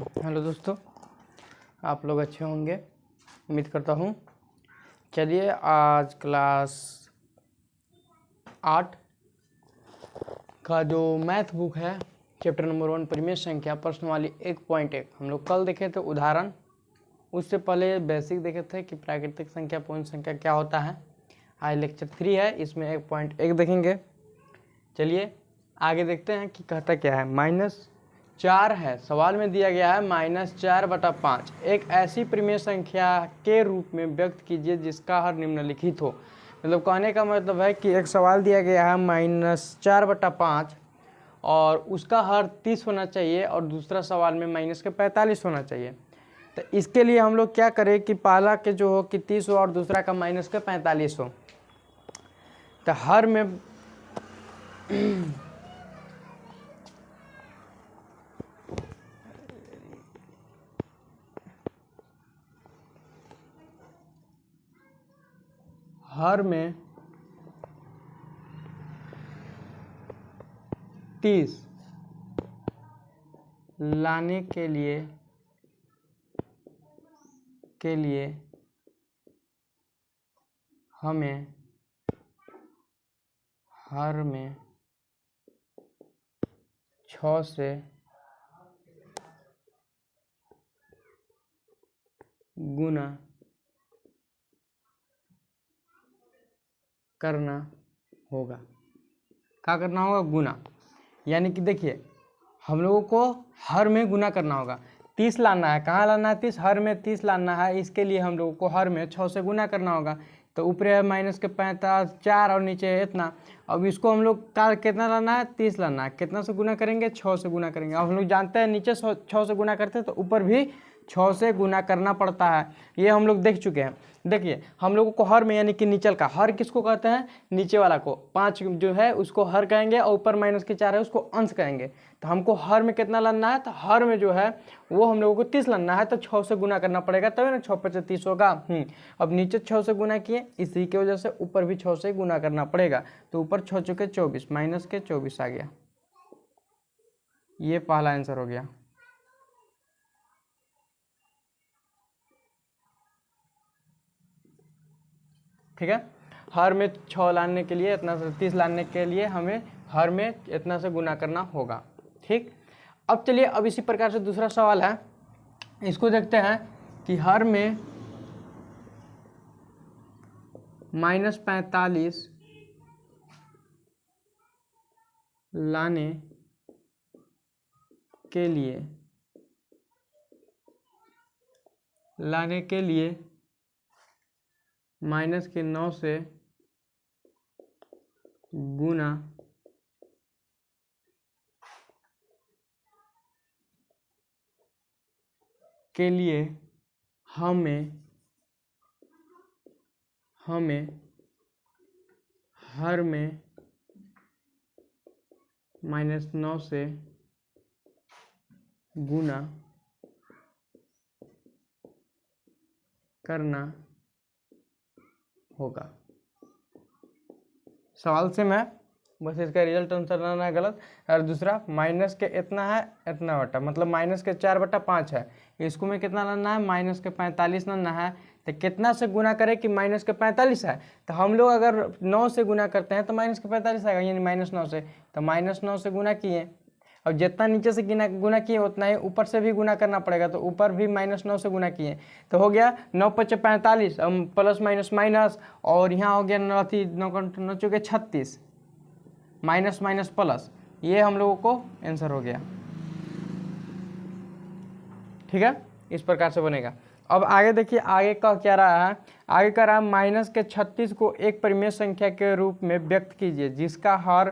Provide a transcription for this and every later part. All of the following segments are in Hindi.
हेलो दोस्तों, आप लोग अच्छे होंगे उम्मीद करता हूँ। चलिए आज क्लास 8 का जो मैथ बुक है चैप्टर नंबर 1 परिमेय संख्या प्रश्नवाली 1.1 हम लोग कल देखे थे उदाहरण। उससे पहले बेसिक देखे थे कि प्राकृतिक संख्या पूर्ण संख्या क्या होता है। आज लेक्चर 3 है, इसमें 1.1 देखेंगे। चलिए आगे देखते हैं कि कहता क्या है। -4 है, सवाल में दिया गया है -4/5 एक ऐसी परिमेय संख्या के रूप में व्यक्त कीजिए जिसका हर निम्नलिखित हो। मतलब कहने का मतलब है कि एक सवाल दिया गया है -4/5 और उसका हर 30 होना चाहिए और दूसरा सवाल में -45 होना चाहिए। तो इसके लिए हम लोग क्या करें कि पहला के जो हो कि 30 हो और दूसरा का -45 हो। तो हर में हर में 30 लाने के लिए हमें हर में 6 से गुना करना होगा। क्या करना होगा? गुना। यानी कि देखिए हम लोगों को हर में गुना करना होगा। 30 लाना है, कहाँ लाना है? 30, हर में 30 लाना है। इसके लिए हम लोगों को हर में 6 से गुना करना होगा। तो ऊपर है -45 4 और नीचे है इतना। अब इसको हम लोग का कितना लाना है? 30 लाना है। कितना से गुना करेंगे? 6 से गुना करेंगे। अब हम लोग जानते हैं नीचे 6 से गुना करते हैं तो ऊपर भी 6 से गुना करना पड़ता है। ये हम लोग देख चुके हैं। देखिए हम लोगों को हर में यानी कि नीचल का हर किसको कहते हैं? नीचे वाला को। 5 जो है उसको हर कहेंगे और ऊपर -4 है उसको अंश कहेंगे। तो हमको हर में कितना लाना है? तो हर में जो है वो हम लोगों को 30 लाना है। तो 6 से गुना करना पड़ेगा तभी ना 6 × 5 = 30 होगा। अब नीचे 6 से गुना किए, इसी की वजह से ऊपर भी 6 से गुना करना पड़ेगा। तो ऊपर 6 × 4 = 24 -24 आ गया। ये पहला आंसर हो गया। ठीक है, हर में 6 लाने के लिए इतना से 30 लाने के लिए हमें हर में इतना से गुना करना होगा। ठीक, अब चलिए अब इसी प्रकार से दूसरा सवाल है, इसको देखते हैं कि हर में -45 लाने के लिए -9 से गुना के लिए हमें हर में -9 से गुना करना होगा। सवाल से मैं बस इसका रिजल्ट आंसर लाना है गलत। और दूसरा माइनस के इतना है इतना बटा, मतलब -4/5 है। इसको में कितना लाना है? -45 लाना है। तो कितना से गुना करें कि -45 है? तो हम लोग अगर 9 से गुना करते हैं तो -45 आएगा, यानी -9 से। तो -9 से गुना किए और जितना नीचे से गुना किए उतना ही ऊपर से भी गुना करना पड़ेगा। तो ऊपर भी -9 से गुना किए तो हो गया 9 × 5 = 45, प्लस माइनस और यहाँ हो गया 9 × 36 माइनस माइनस प्लस। ये हम लोगों को आंसर हो गया। ठीक है, इस प्रकार से बनेगा। अब आगे देखिए आगे का क्या रहा है। आगे का रहा -36 को एक परिमेय संख्या के रूप में व्यक्त कीजिए जिसका हर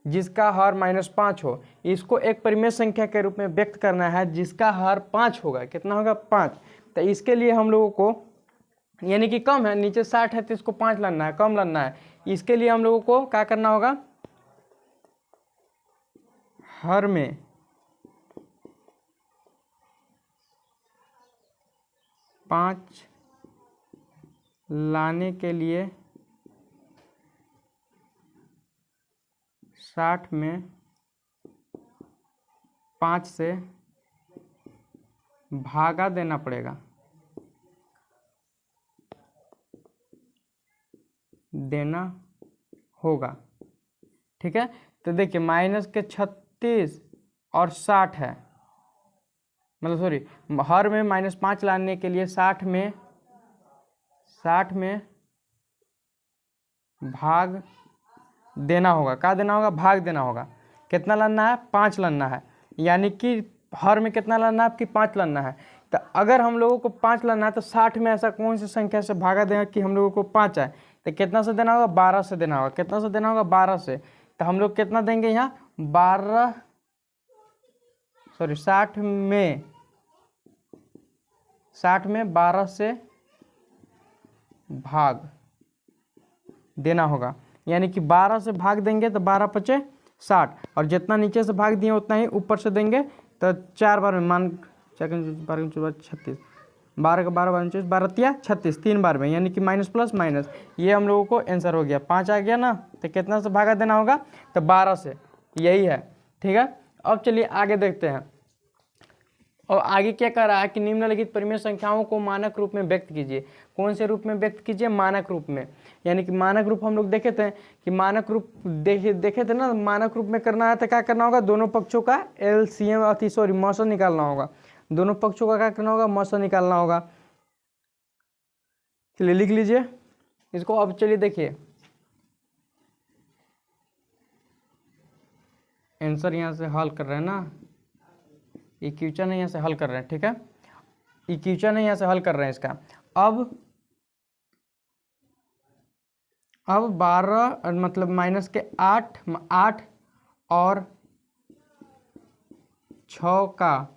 -5 हो। इसको एक परिमेय संख्या के रूप में व्यक्त करना है जिसका हर 5 होगा। कितना होगा? 5। तो इसके लिए हम लोगों को यानी कि कम है, नीचे 60 है तो इसको 5 लाना है, कम लाना है। इसके लिए हम लोगों को क्या करना होगा? हर में 5 लाने के लिए 60 में 5 से भागा देना पड़ेगा, देना होगा। ठीक है, तो देखिए माइनस के 36 और 60 है, मतलब सॉरी, हर में -5 लाने के लिए 60 में भाग देना होगा। क्या देना होगा? भाग देना होगा। कितना लाना है? 5 लाना है, यानी कि हर में कितना लाना है? आपकी 5 लाना है। तो अगर हम लोगों को 5 लाना है तो 60 में ऐसा कौन सी संख्या से भागा देगा कि हम लोगों को 5 आए? तो कितना से देना होगा? 12 से देना होगा। कितना से देना होगा? 12 से। तो हम लोग कितना देंगे यहाँ? 60 में 12 से भाग देना होगा, यानी कि 12 से भाग देंगे तो 12 पचे 60, और जितना नीचे से भाग दिए उतना ही ऊपर से देंगे। तो 4 बार में मान 36, 12 का 12 12 12 36, 3 बार में, यानी कि माइनस प्लस माइनस, ये हम लोगों को आंसर हो गया। 5 आ गया ना, तो कितना से भागा देना होगा? तो 12 से, यही है। ठीक है, अब चलिए आगे देखते हैं। और आगे क्या कह रहा है कि निम्नलिखित परिमेय संख्याओं को मानक रूप में व्यक्त कीजिए। कौन से रूप में व्यक्त कीजिए? मानक रूप में। यानी कि मानक रूप हम लोग देखे थे कि मानक रूप देखे थे ना, मानक रूप में करना है तो क्या करना होगा? दोनों पक्षों का LCM मौसा निकालना होगा। दोनों पक्षों का क्या करना होगा? मौसा निकालना होगा। चलिए लिख लीजिए इसको। अब चलिए देखिए आंसर यहाँ से हल कर रहे हैं ना, इक्वेशन यहाँ से हल कर रहे हैं। ठीक है, इक्वेशन यहाँ से हल कर रहे हैं इसका। अब 12 मतलब माइनस के 8 और 6 का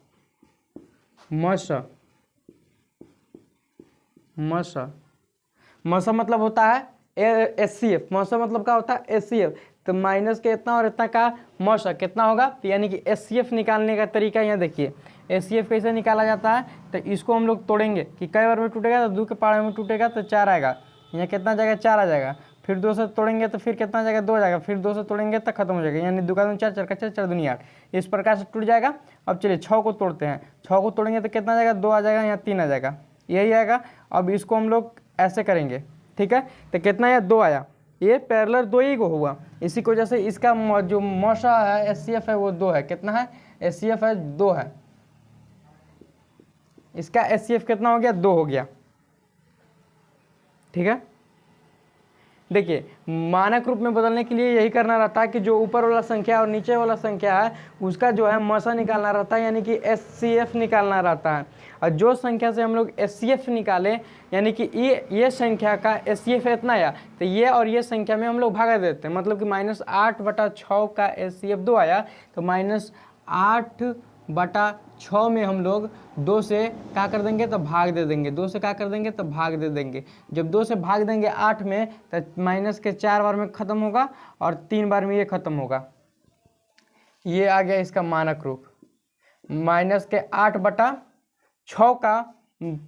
मसा मतलब होता है SCF। मौसा मतलब क्या होता है? SCF। तो माइनस के इतना और इतना का मौसा कितना होगा? तो यानी कि SCF निकालने का तरीका यहाँ देखिए। SCF कैसे निकाला जाता है? तो इसको हम लोग तोड़ेंगे कि कई बार में टूटेगा, तो 2 के पहाड़े में टूटेगा तो 4 आएगा। यहाँ कितना जाएगा? 4 आ जाएगा। फिर 2 से तोड़ेंगे तो फिर कितना जाएगा? 2 आ जाएगा। फिर 2 से तोड़ेंगे तो खत्म हो जाएगा, यानी 2 का 2 4, 4 का 4, 4 दूनी 8, इस प्रकार से टूट जाएगा। अब चलिए 6 को तोड़ते हैं। 6 को तोड़ेंगे तो कितना जाएगा? 2 आ जाएगा, यहाँ 3 आ जाएगा, यही आएगा। अब इसको हम लोग ऐसे करेंगे। ठीक है, तो कितना आया? 2 आया। ये पैरेलल 2 ही को हुआ, इसी की वजह से इसका जो मौसा है SCF है वो 2 है। कितना है? SCF है 2 है। इसका SCF कितना हो गया? 2 हो गया। ठीक है, देखिए मानक रूप में बदलने के लिए यही करना रहता है कि जो ऊपर वाला संख्या और नीचे वाला संख्या है उसका जो है मौसा निकालना रहता है, यानी कि SCF निकालना रहता है। और जो संख्या से हम लोग SCF निकालें, यानी कि ये संख्या का SCF इतना आया, तो ये और ये संख्या में हम लोग भागा देते हैं। मतलब कि -8/6 का SCF 2 आया, तो -8/6 में हम लोग 2 से क्या कर देंगे? तो भाग दे देंगे। 2 से क्या कर देंगे? तो भाग दे देंगे। जब 2 से भाग देंगे 8 में, तो माइनस के 4 बार में ख़त्म होगा और 3 बार में ये ख़त्म होगा। ये आ गया इसका मानक रूप। माइनस के 8/6 का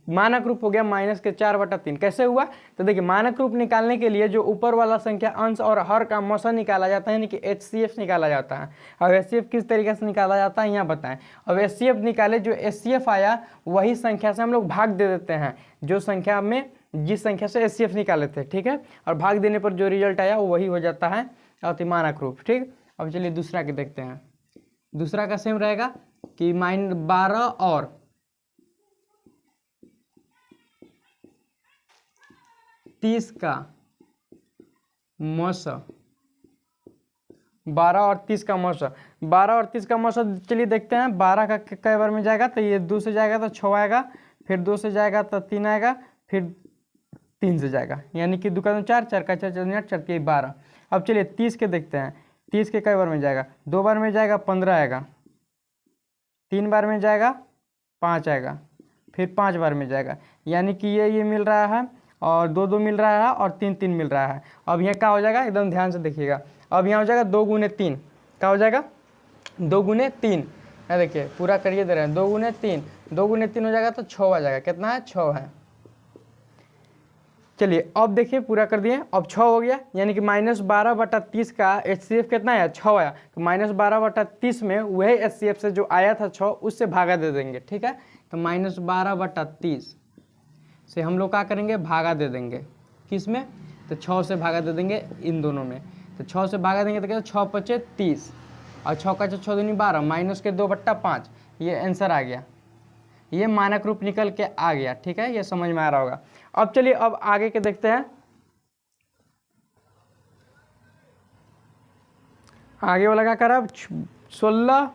मानक रूप हो गया -4/3। कैसे हुआ? तो देखिए मानक रूप निकालने के लिए जो ऊपर वाला संख्या अंश और हर का मौसा निकाला जाता है, यानी कि HCF निकाला जाता है। अब HCF किस तरीके से निकाला जाता है यहाँ बताएं। अब HCF निकाले, जो SCF आया वही संख्या से हम लोग भाग दे देते हैं, जो संख्या में जिस संख्या से SCF निकाले थे। ठीक है, और भाग देने पर जो रिजल्ट आया वो वही हो जाता है अति मानक रूप। ठीक, अब चलिए दूसरा के देखते हैं। दूसरा का सेम रहेगा कि -12 और 30 का मौसा, 12 और 30 का मौसा। 12 और 30 का मौसा चलिए देखते हैं। 12 का कई बार में जाएगा? तो ये 2 से जाएगा तो 6 आएगा, फिर 2 से जाएगा तो 3 आएगा, फिर 3 से जाएगा, यानी कि 2 का 4, 4 का 4, 4 4 के 12। अब चलिए 30 के देखते हैं। 30 के कई बार में जाएगा? 2 बार में जाएगा 15 आएगा, 3 बार में जाएगा 5 आएगा, फिर 5 बार में जाएगा, यानी कि ये मिल रहा है और 2 2 मिल रहा है और 3 3 मिल रहा है। अब यहाँ क्या हो जाएगा? एकदम ध्यान से देखिएगा। अब यहाँ हो जाएगा 2 गुने 3। क्या हो जाएगा? 2 गुने 3। यहाँ देखिए पूरा करिए दे रहे हैं। 2 गुने 3, 2 गुने 3 हो जाएगा तो 6 आ जाएगा। कितना है? 6 है। चलिए अब देखिए पूरा कर दिए, अब 6 हो गया, यानी कि -12/30 का HCF कितना आया, 6 आया। तो -12/30 में वही HCF से जो आया था 6 उससे भागा दे देंगे, ठीक है। तो -12/30 से हम लोग क्या करेंगे, भागा दे देंगे, किस में, तो 6 से भागा दे देंगे इन दोनों में। तो 6 से भागा देंगे तो क्या, 6 5 30 और 6 का 6 दूनी 12 -2/5, ये आंसर आ गया। ये मानक रूप निकल के आ गया, ठीक है, ये समझ में आ रहा होगा। अब चलिए अब आगे के देखते हैं। आगे वाला क्या कर रहा है, 16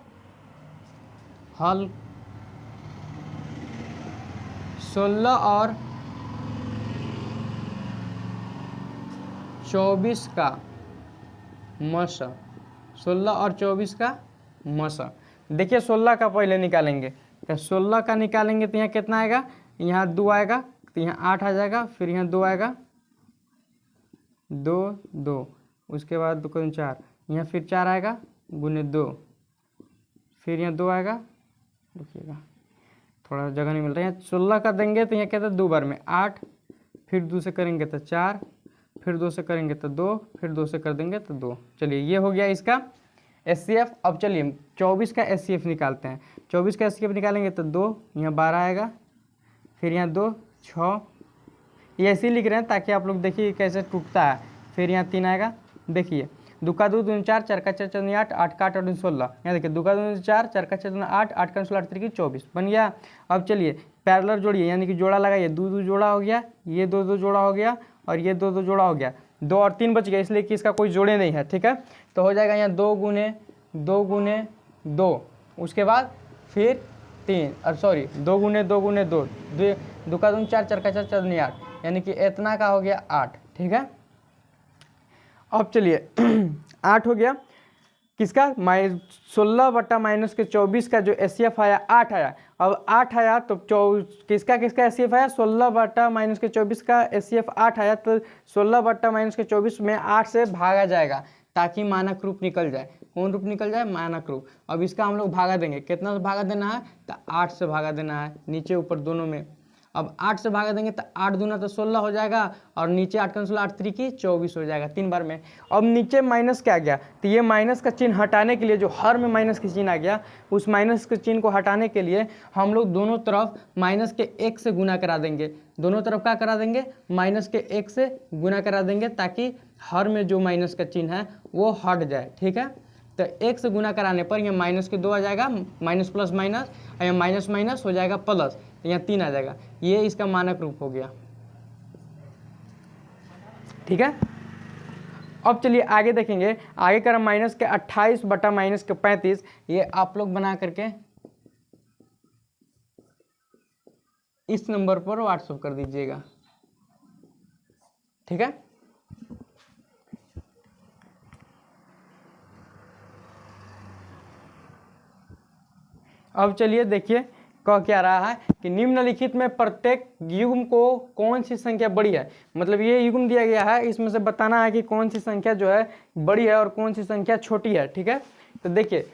हल 16 और 24 का मस, 16 और 24 का मस। देखिए 16 का पहले निकालेंगे, तो 16 का निकालेंगे तो यहाँ कितना आएगा, यहाँ 2 आएगा, तो यहाँ 8 आ जाएगा, फिर यहाँ 2 आएगा, 2 2, उसके बाद 2 को 4, यहाँ फिर 4 आएगा गुने 2, फिर यहाँ 2 आएगा, देखिएगा थोड़ा जगह नहीं मिल रहा है, यहाँ 16 का देंगे तो यहाँ कहते हैं 2 बार में 8, फिर 2 से करेंगे तो 4, फिर 2 से करेंगे तो 2, फिर 2 से कर देंगे तो 2। चलिए ये हो गया इसका HCF। अब चलिए 24 का HCF निकालते हैं। 24 का HCF निकालेंगे तो 2, यहाँ 12 आएगा, फिर यहाँ 2 6, ये ऐसे ही लिख रहे हैं ताकि आप लोग देखिए कैसे टूटता है। फिर यहाँ 3 आएगा, देखिए 2 का 2 दूनी 4, 4 का 4 चौदह 8, 8 का 8 और 16, यहाँ देखिए 2 का 2 4, 4 का 4 8, 8 का 16 3 24 बन गया। अब चलिए पैरेलल जोड़िए, यानी कि जोड़ा लगाइए, 2 2 जोड़ा हो गया, ये 2 2 जोड़ा हो गया और ये 2 2 जोड़ा हो गया, 2 और 3 बच गया, इसलिए कि इसका कोई जोड़े नहीं है, ठीक है। तो हो जाएगा यहाँ 2 गुने 2, उसके बाद फिर 3 और सॉरी 2 गुने 2 गुने 2, 2 का 2 4, 4 का 4 चौदह 8, यानी कि इतना का हो गया 8, ठीक है। अब चलिए 8 हो गया किसका, 16/-24 का जो HCF आया 8 आया। अब 8 आया तो किसका HCF आया, 16/-24 का HCF 8 आया, तो 16/-24 में 8 से भागा जाएगा ताकि मानक रूप निकल जाए। कौन रूप निकल जाए, मानक रूप। अब इसका हम लोग भागा देंगे, कितना से भागा देना है, तो 8 से भागा देना है, नीचे ऊपर दोनों में। अब 8 से भागा देंगे तो 8 दूना तो 16 हो जाएगा और नीचे 8 का 16, 8 3 की 24 हो जाएगा, 3 बार में। अब नीचे माइनस क्या आ गया, तो ये माइनस का चिन्ह हटाने के लिए, जो हर में माइनस का चिन्ह आ गया, उस माइनस के चिन्ह को हटाने के लिए हम लोग दोनों तरफ माइनस के 1 से गुना करा देंगे। दोनों तरफ क्या करा देंगे, माइनस के 1 से गुना करा देंगे ताकि हर में जो माइनस का चिन्ह है वो हट जाए, ठीक है। तो 1 से गुना कराने पर यहाँ माइनस के 2 आ जाएगा, माइनस प्लस माइनस, और यहाँ माइनस माइनस हो जाएगा प्लस, तो यहाँ 3 आ जाएगा। ये इसका मानक रूप हो गया, ठीक है। अब चलिए आगे देखेंगे, आगे कर माइनस के 28/-35, ये आप लोग बना करके इस नंबर पर व्हाट्सएप कर दीजिएगा, ठीक है। अब चलिए देखिए कह क्या रहा है कि निम्नलिखित में प्रत्येक युग्म को कौन सी संख्या बड़ी है। मतलब ये युग्म दिया गया है, इसमें से बताना है कि कौन सी संख्या जो है बड़ी है और कौन सी संख्या छोटी है, ठीक है। तो देखिए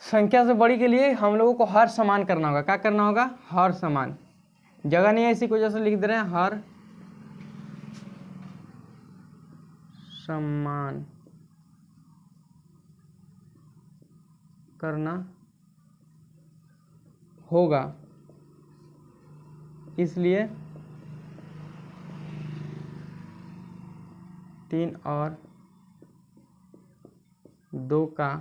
संख्या से बड़ी के लिए हम लोगों को हर समान करना होगा। क्या करना होगा, हर समान। जगह नहीं है इसी की वजह से लिख दे रहे हैं, हर समान करना होगा, इसलिए 3 और 2 का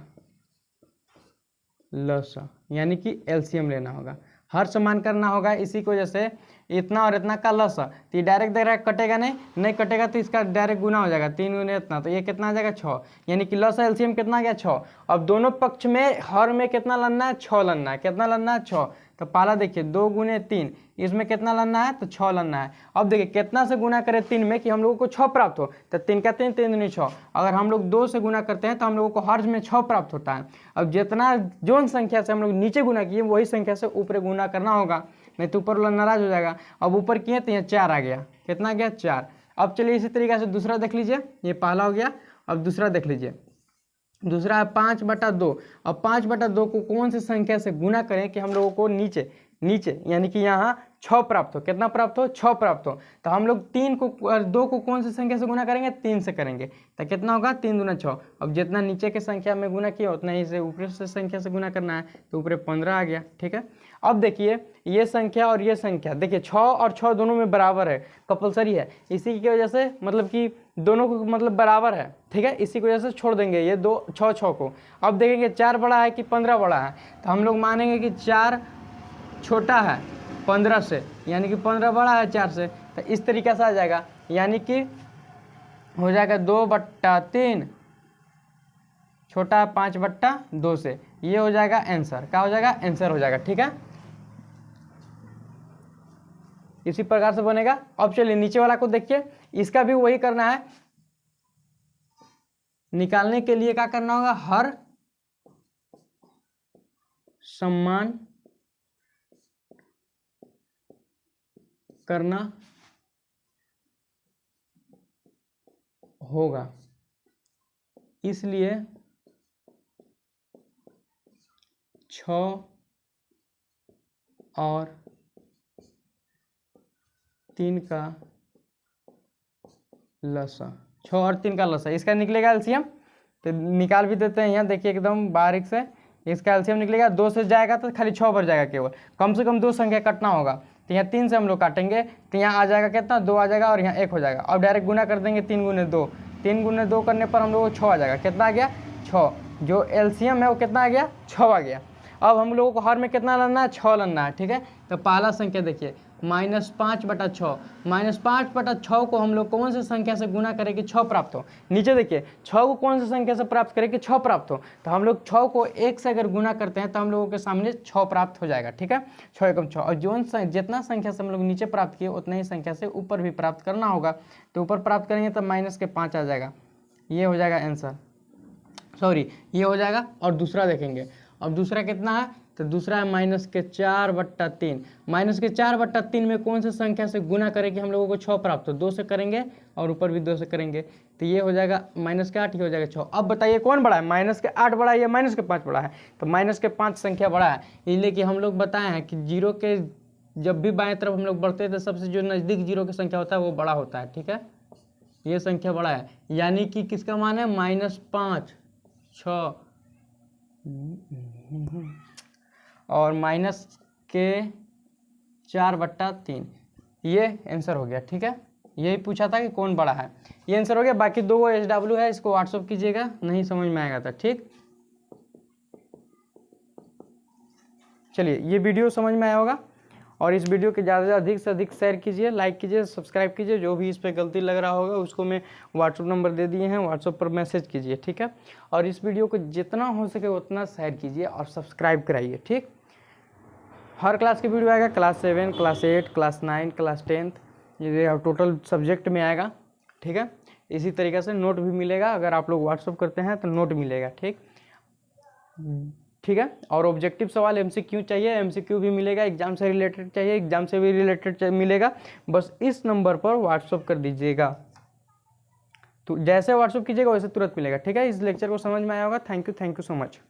लसा, यानी कि एलसीएम लेना होगा। हर समान करना होगा, इसी की वजह से इतना और इतना का लसा, तो ये डायरेक्ट डायरेक्ट कटेगा नहीं कटेगा, तो इसका डायरेक्ट गुना हो जाएगा, 3 गुने इतना, तो ये कितना आ जाएगा 6, यानी कि लसा एलसीएम कितना आ गया 6। अब दोनों पक्ष में हर में कितना लाना है, 6 लाना है। कितना लाना है, 6। तो पहला देखिए 2 गुने 3, इसमें कितना लाना है, तो 6 लाना है। अब देखिए कितना से गुना करें 3 में कि हम लोगों को 6 प्राप्त हो, तो 3 का 3, 3 दूनी 6। अगर हम लोग 2 से गुना करते हैं तो हम लोगों को हर में 6 प्राप्त होता है। अब जितना जो संख्या से हम लोग नीचे गुना किए वही संख्या से ऊपर गुना करना होगा, नहीं तो ऊपर वाला नाराज हो जाएगा। अब ऊपर किए तो यहाँ 4 आ गया, कितना गया 4। अब चलिए इसी तरीके से दूसरा देख लीजिए, ये पहला हो गया। अब दूसरा देख लीजिए, दूसरा है 5/2। अब 5/2 को कौन सी संख्या से गुना करें कि हम लोगों को नीचे नीचे, यानी कि यहाँ 6 प्राप्त हो। कितना प्राप्त हो? 6 प्राप्त हो। तो हम लोग 3 को 2 को कौन सी संख्या से गुना करेंगे? 3 से करेंगे। तो कितना होगा? 3 दूना 6। अब जितना नीचे के संख्या में गुना किया उतना ही से ऊपर से संख्या से गुना करना है, तो ऊपर 15 आ गया। ठीक है, अब देखिए ये संख्या और ये संख्या, देखिए 6 और 6 दोनों में बराबर है, कंपलसरी है। इसी की वजह से मतलब कि दोनों को मतलब बराबर है। ठीक है, इसी की वजह से छोड़ देंगे ये 2 6 को। अब देखेंगे 4 बड़ा है कि 15 बड़ा है, तो हम लोग मानेंगे कि 4 छोटा है 15 से, यानी कि 15 बड़ा है 4 से। तो इस तरीके से आ जाएगा, यानी कि हो जाएगा 2/3, छोटा है 5/2 से। ये हो जाएगा आंसर। क्या हो जाएगा? आंसर हो जाएगा। ठीक है, इसी प्रकार से बनेगा। अब चलिए नीचे वाला को देखिए, इसका भी वही करना है। निकालने के लिए क्या करना होगा? हर सम्मान करना होगा, इसलिए 6 और 3 का लसा, 6 और 3 का लसा, इसका निकलेगा एलसीएम। तो निकाल भी देते हैं यहाँ, देखिए एकदम बारीक से। इसका एलसीएम निकलेगा, 2 से जाएगा तो खाली 6 भर जाएगा केवल, कम से कम 2 संख्या कटना होगा। तो यहाँ 3 से हम लोग काटेंगे, तो यहाँ आ जाएगा कितना? 2 आ जाएगा, और यहाँ 1 हो जाएगा। अब डायरेक्ट गुना कर देंगे 3 गुने 2, 3 गुने 2 करने पर हम लोग को 6 आ जाएगा। कितना आ गया? 6। जो एलसीएम है वो कितना आ गया? 6 आ गया। अब हम लोगों को हर में कितना लाना है? 6 लाना है। ठीक है, तो पहला संख्या देखिए -5/6, -5/6 को हम लोग कौन सी संख्या से गुना करें कि 6 प्राप्त हो? नीचे देखिए 6 को कौन सी संख्या से प्राप्त करें कि 6 प्राप्त हो? तो हम लोग 6 को 1 से अगर गुना करते हैं तो हम लोगों के सामने 6 प्राप्त हो जाएगा। ठीक है, 6 एकम 6, और जितना संख्या से हम लोग नीचे प्राप्त किए उतना ही संख्या से ऊपर भी प्राप्त करना होगा। तो ऊपर प्राप्त करेंगे तो -5 आ जाएगा, ये हो जाएगा आंसर। सॉरी, ये हो जाएगा। और दूसरा देखेंगे, अब दूसरा कितना है? तो दूसरा है -4/3। -4/3 में कौन सी संख्या से गुना करें कि हम लोगों को 6 प्राप्त हो? 2 से करेंगे और ऊपर भी 2 से करेंगे, तो ये हो जाएगा -8, ये हो जाएगा 6। अब बताइए कौन बड़ा है? -8 बड़ा है या -5 बड़ा है? तो -5 संख्या बड़ा है, इसलिए कि हम लोग बताए हैं कि जीरो के जब भी बाएं तरफ हम लोग बढ़ते हैं तो सबसे जो नज़दीक जीरो की संख्या होता है वो बड़ा होता है। ठीक है, ये संख्या बड़ा है, यानी कि किसका मान है? -5, 6 और -4/3, ये आंसर हो गया। ठीक है, यही पूछा था कि कौन बड़ा है, ये आंसर हो गया। बाकी 2 SW है, इसको व्हाट्सअप कीजिएगा, नहीं समझ में आएगा था। ठीक, चलिए ये वीडियो समझ में आया होगा, और इस वीडियो के ज़्यादा से अधिक शेयर कीजिए, लाइक कीजिए, सब्सक्राइब कीजिए। जो भी इस पर गलती लग रहा होगा उसको मैं व्हाट्सअप नंबर दे दिए हैं, व्हाट्सअप पर मैसेज कीजिए। ठीक है, और इस वीडियो को जितना हो सके उतना शेयर कीजिए और सब्सक्राइब कराइए। ठीक, हर क्लास की वीडियो आएगा, क्लास 7, क्लास 8, क्लास 9, क्लास 10, ये टोटल सब्जेक्ट में आएगा। ठीक है, इसी तरीके से नोट भी मिलेगा, अगर आप लोग व्हाट्सअप करते हैं तो नोट मिलेगा। ठीक, ठीक है, और ऑब्जेक्टिव सवाल MCQ चाहिए, MCQ भी मिलेगा। एग्जाम से रिलेटेड चाहिए, एग्जाम से भी रिलेटेड मिलेगा। बस इस नंबर पर व्हाट्सअप कर दीजिएगा, तो जैसे व्हाट्सअप कीजिएगा वैसे तुरंत मिलेगा। ठीक है, इस लेक्चर को समझ में आया होगा। Thank you so much.